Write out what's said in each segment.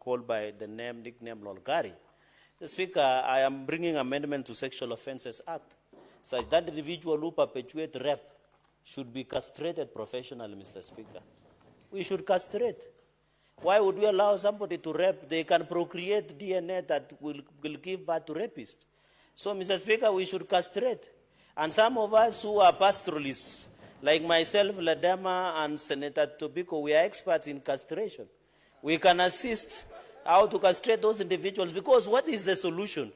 called by the nickname Lolgari. Mr. Speaker, I am bringing amendment to Sexual Offences Act, such that the individual who perpetuate rape should be castrated professionally, Mr. Speaker. We should castrate. Why would we allow somebody to rape? They can procreate DNA that will give birth to rapists. So, Mr. Speaker, we should castrate. And some of us who are pastoralists, like myself, Ladama, and Senator Tobiko, we are experts in castration. We can assist how to castrate those individuals, because what is the solution?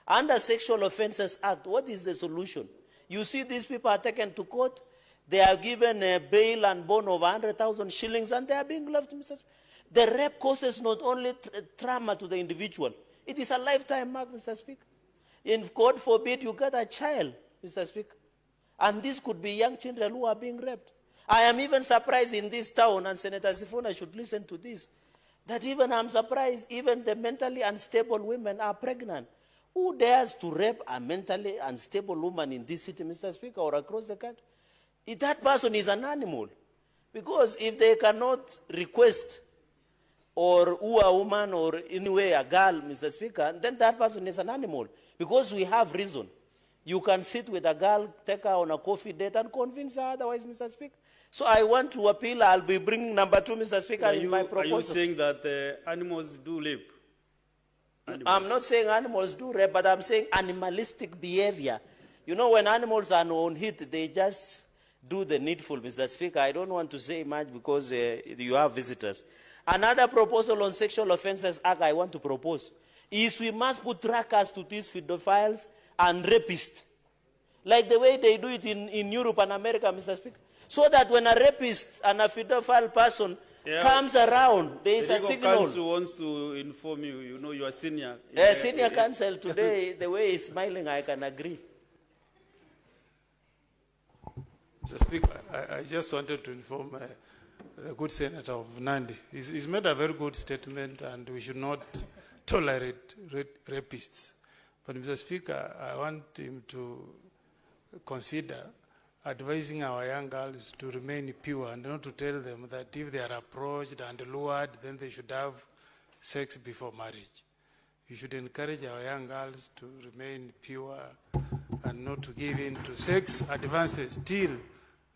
Under Sexual Offences Act, what is the solution? You see these people are taken to court, they are given a bail and bond of 100,000 shillings, and they are being left, Mr. Speaker. The rape causes not only trauma to the individual, it is a lifetime mark, Mr. Speaker. And God forbid you get a child, Mr. Speaker. And this could be young children who are being raped. I am even surprised in this town, and Senator Sifuna should listen to this, that even I'm surprised even the mentally unstable women are pregnant. Who dares to rape a mentally unstable woman in this city, Mr. Speaker, or across the country? If that person is an animal. Because if they cannot request or who a woman or anyway a girl, Mr. Speaker, then that person is an animal. Because we have reason. You can sit with a girl, take her on a coffee date and convince her otherwise, Mr. Speaker. So I want to appeal, I'll be bringing number 2, Mr. Speaker, in my proposal. Are you saying that animals do rape? I'm not saying animals do rape, but I'm saying animalistic behavior. You know, when animals are on hit, they just do the needful, Mr. Speaker. I don't want to say much because you have visitors. Another proposal on Sexual Offences Act I want to propose is we must put trackers to these pedophiles and rapists, like the way they do it in Europe and America, Mr. Speaker. So that when a rapist and a pedophile person comes around, there is a signal. Council wants to inform you, you know, you are senior. Senior counsel today, the way he's smiling, I can agree. Mr. Speaker, I just wanted to inform the good Senator of Nandi. He's made a very good statement, and we should not tolerate rapists. But, Mr. Speaker, I want him to consider advising our young girls to remain pure and not to tell them that if they are approached and lured, then they should have sex before marriage. We should encourage our young girls to remain pure and not to give in to sex advances till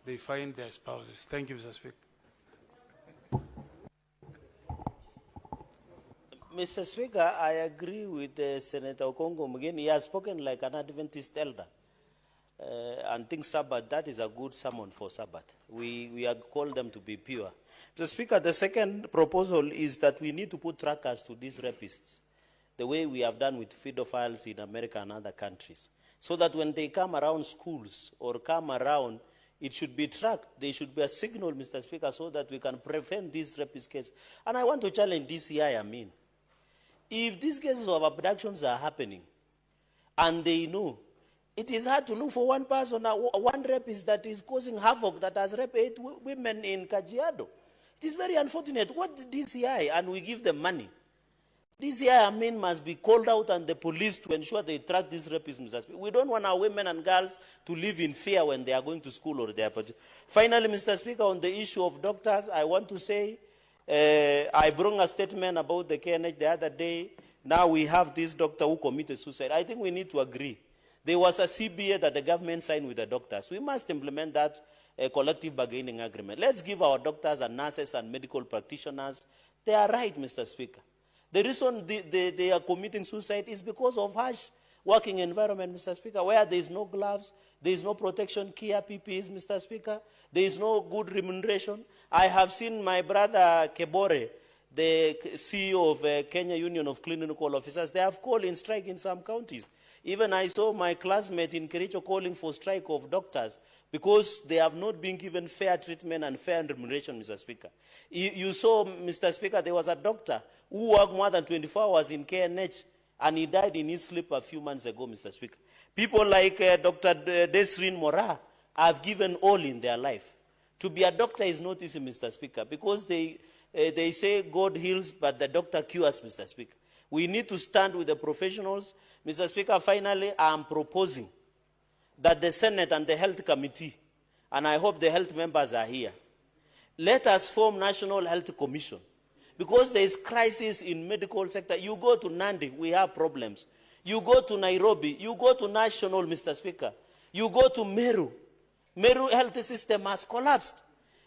they find their spouses. Thank you, Mr. Speaker. Mr. Speaker, I agree with Senator Okongo Mugeni. He has spoken like an Adventist elder. And think Sabbath, that is a good sermon for Sabbath. We are called them to be pure. Mr. Speaker, the second proposal is that we need to put trackers to these rapists, the way we have done with pedophiles in America and other countries, so that when they come around schools or come around, it should be tracked. There should be a signal, Mr. Speaker, so that we can prevent these rapist cases. And I want to challenge DCI, if these cases of abductions are happening, and they know, it is hard to look for one person, one rapist that is causing havoc, that has raped 8 women in Kajiado. It is very unfortunate. What DCI, and we give them money. DCI, must be called out and the police to ensure they track these rapists, Mr. Speaker. We don't want our women and girls to live in fear when they are going to school or they are. Finally, Mr. Speaker, on the issue of doctors, I want to say, I brought a statement about the KNH the other day. Now we have this doctor who committed suicide. I think we need to agree. There was a CBA that the government signed with the doctors. We must implement that collective bargaining agreement. Let's give our doctors and nurses and medical practitioners their right, Mr. Speaker. The reason they are committing suicide is because of harsh working environment, Mr. Speaker, where there is no gloves, there is no protection gear, PPEs, Mr. Speaker, there is no good remuneration. I have seen my brother Kebore, the CEO of Kenya Union of Clinical Officers, they have called in strike in some counties. Even I saw my classmate in Kericho calling for strike of doctors because they have not been given fair treatment and fair remuneration, Mr. Speaker. You saw, Mr. Speaker, there was a doctor who worked more than 24 hours in KNH, and he died in his sleep a few months ago, Mr. Speaker. People like Dr. Desrin Mora have given all in their life. To be a doctor is not easy, Mr. Speaker, because they say God heals, but the doctor cures, Mr. Speaker. We need to stand with the professionals. Mr. Speaker, finally, I am proposing that the Senate and the Health Committee, and I hope the health members are here, let us form National Health Commission. because there is crisis in medical sector. You go to Nandi, we have problems. You go to Nairobi, you go to National, Mr. Speaker. You go to Meru. Meru health system has collapsed.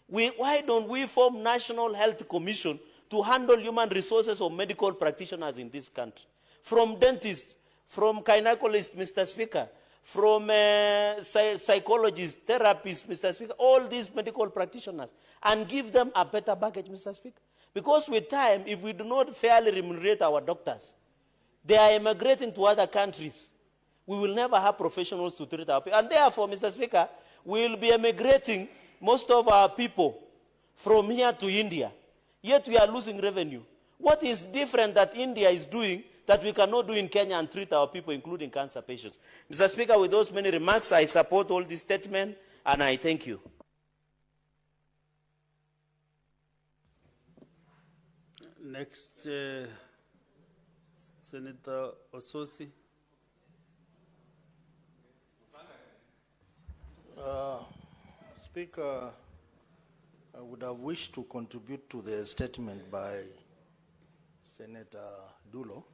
Why don't we form National Health Commission to handle human resources of medical practitioners in this country? From dentists, from gynecologists, Mr. Speaker, from psychologists, therapists, Mr. Speaker, all these medical practitioners, and give them a better package, Mr. Speaker. Because with time, if we do not fairly remunerate our doctors, they are emigrating to other countries. We will never have professionals to treat our people. And therefore, Mr. Speaker, we will be emigrating most of our people from here to India. Yet we are losing revenue. What is different that India is doing that we cannot do in Kenya and treat our people, including cancer patients? Mr. Speaker, with those many remarks, I support all these statements, and I thank you. Next, Senator Ososi. Speaker, I would have wished to contribute to the statement by Senator Dulo.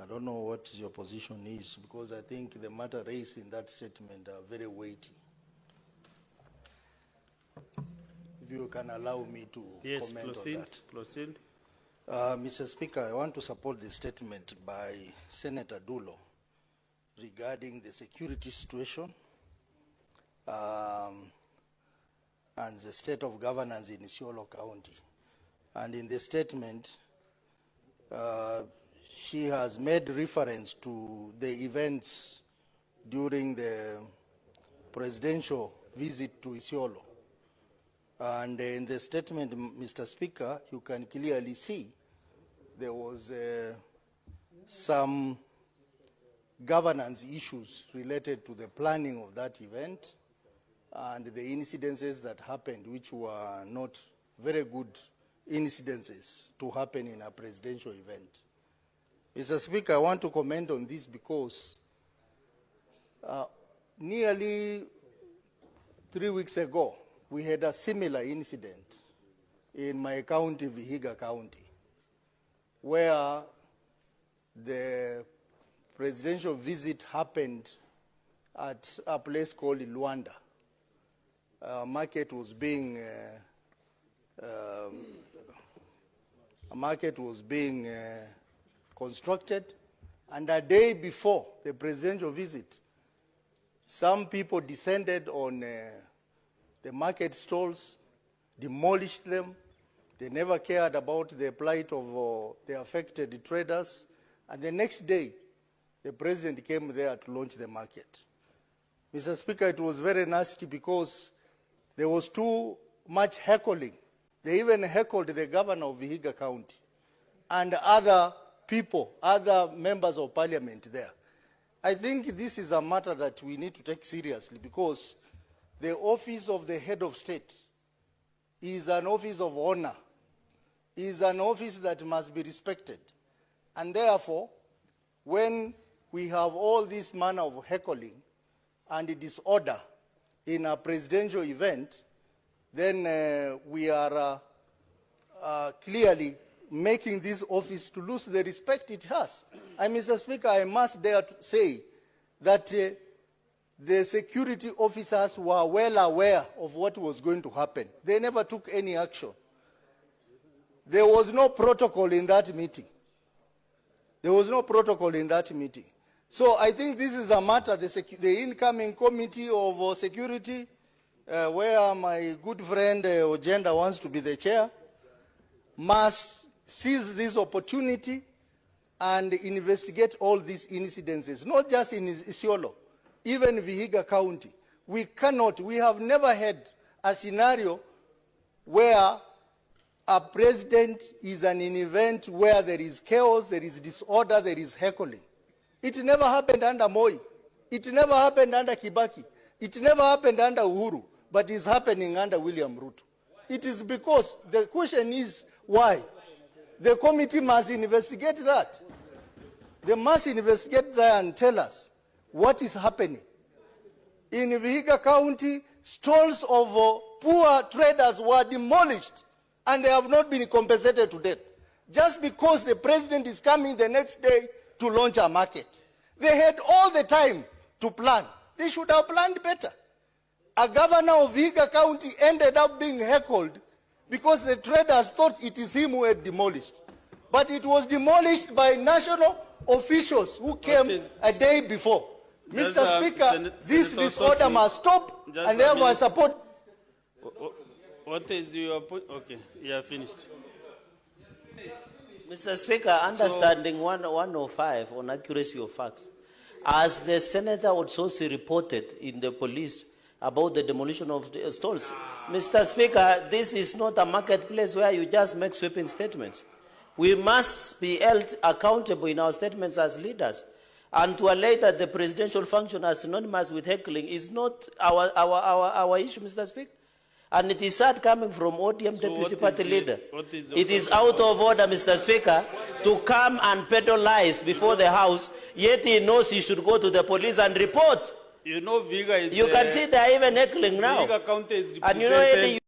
I don't know what your position is, because I think the matter raised in that statement are very weighty. If you can allow me to comment on that. Proceed. Mr. Speaker, I want to support the statement by Senator Dulo regarding the security situation and the state of governance in Isiolo County. And in the statement, she has made reference to the events during the presidential visit to Isiolo. And in the statement, Mr. Speaker, you can clearly see there was some governance issues related to the planning of that event and the incidences that happened, which were not very good incidences to happen in a presidential event. Mr. Speaker, I want to comment on this because nearly 3 weeks ago, we had a similar incident in my county, Vihiga County, where the presidential visit happened at a place called Luanda. A market was being constructed, and a day before the presidential visit, some people descended on the market stalls, demolished them. They never cared about the plight of the affected traders. And the next day, the president came there to launch the market. Mr. Speaker, it was very nasty because there was too much heckling. They even heckled the governor of Vihiga County and other people, other members of parliament there. I think this is a matter that we need to take seriously because the office of the head of state is an office of honor, is an office that must be respected. And therefore, when we have all this manner of heckling and disorder in a presidential event, then we are clearly making this office to lose the respect it has. And Mr. Speaker, I must dare to say that the security officers were well aware of what was going to happen. They never took any action. There was no protocol in that meeting. There was no protocol in that meeting. So I think this is a matter, the incoming committee of security, where my good friend Ojenda wants to be the chair, must seize this opportunity and investigate all these incidences, not just in Isiolo, even Vihiga County. We have never had a scenario where a president is in an event where there is chaos, there is disorder, there is heckling. It never happened under Moi. It never happened under Kibaki. It never happened under Uhuru, but it's happening under William Ruto. It is because the question is why. The committee must investigate that. They must investigate that and tell us what is happening. In Vihiga County, stalls of poor traders were demolished and they have not been compensated to date. Just because the president is coming the next day to launch a market. They had all the time to plan. They should have planned better. A governor of Vihiga County ended up being heckled because the traders thought it is him who had demolished. But it was demolished by national officials who came a day before. Mr. Speaker, this disorder must stop, and therefore I support. What is your point? Okay, you are finished. Mr. Speaker, understanding 105 on accuracy of facts, as the Senator Otsosi reported in the police about the demolition of the stalls, Mr. Speaker, this is not a marketplace where you just make sweeping statements. We must be held accountable in our statements as leaders. And to allege that the presidential function as synonymous with heckling is not our issue, Mr. Speaker. And it is sad coming from ODM Deputy Party Leader. It is out of order, Mr. Speaker, to come and peddle lies before the House, yet he knows he should go to the police and report. You know, Vihiga is... You can see they are even heckling now. Vihiga County is and you know,